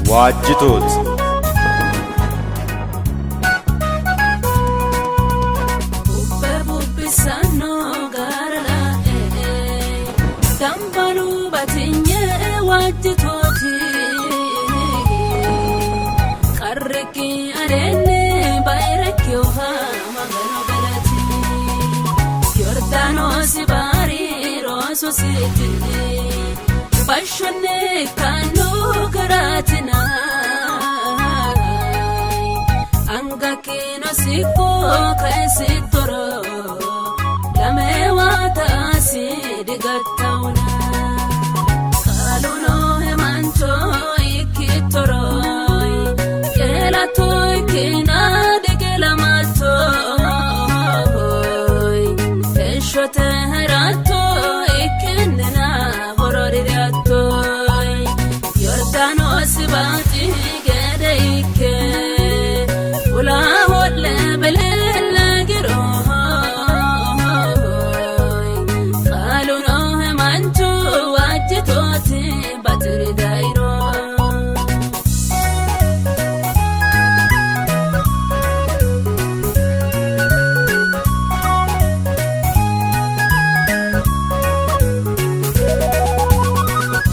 ዋጅቶት በቡብሳኖ ጋርላ ዳምባሉ ባትኘ ዋጅቶት ቀርቂ አደን ባይረኪውሃ ማገኖ ገለቲ ዮርዳኖስ ባሪ ሮሶ ሲት ባሾኔ ካኑ ገራትና angakino siko kaisitoro lamewata sidigattauna kaluno hemancho ikitoro kelato ikina digelamato eshote herato ikinena bororiato Yordanos bati gede ikke Ula hotle belel giro Kaluno hemancho wajitoti batri dairo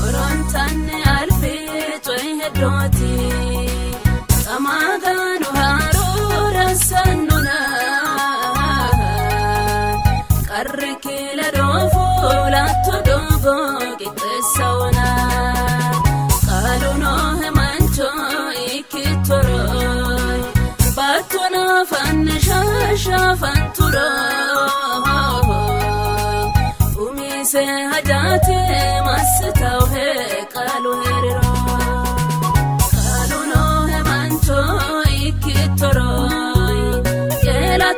Orontane alfi toy hedoti Amaganu sanuna qarriki la dofo la todogo kitsauna qaluno hemancho ikitoro batuna fansha shafanturo umise hajate mastau he qalu heriro qaluno hemancho ikitoro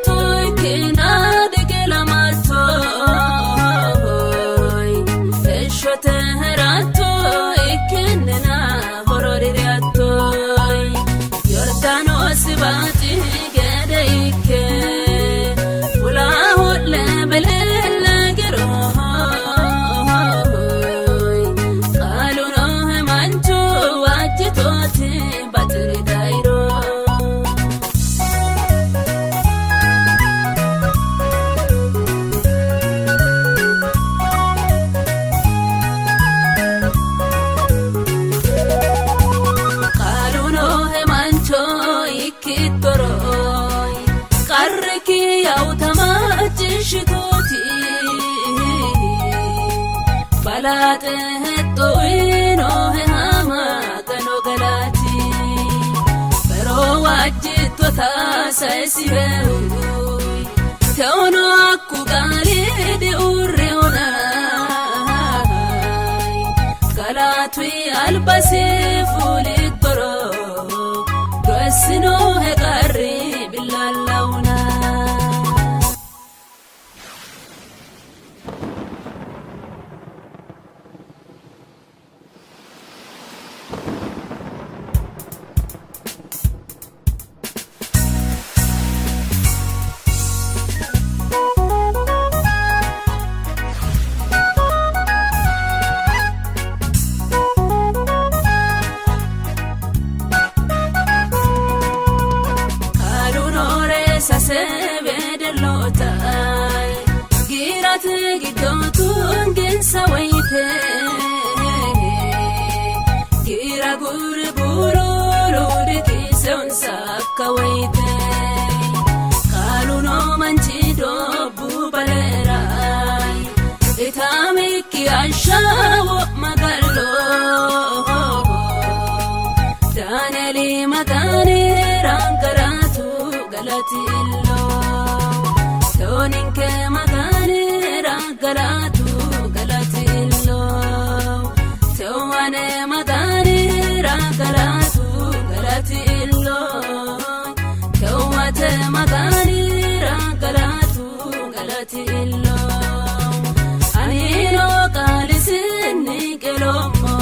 Toy kina digelamato eshote herato ikinena bororiato Yordanos bati gede ikke ula hotle belel giro kaluno hemancho wajitoti batri dairo qarriki autamachishitoti balate toino hama kano galati pero wajitota saisibe teono akugari de urreona galatwi albase fulitoro Sino he qarri billallauna Sasebedelotai girate gidotun gensa waite gira guru dikison sakka waite kaluno manchido bubalerai itamiki ashawo magallo daneli matani rankaratu galati Toninke magane ragalatu galatillo Towane magane ragalatu galatillo Towate magane ragalatu galatillo Anino kalisini kelomo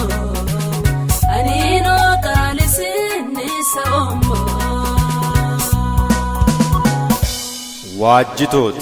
Anino kalisini saomo ዋጅቶት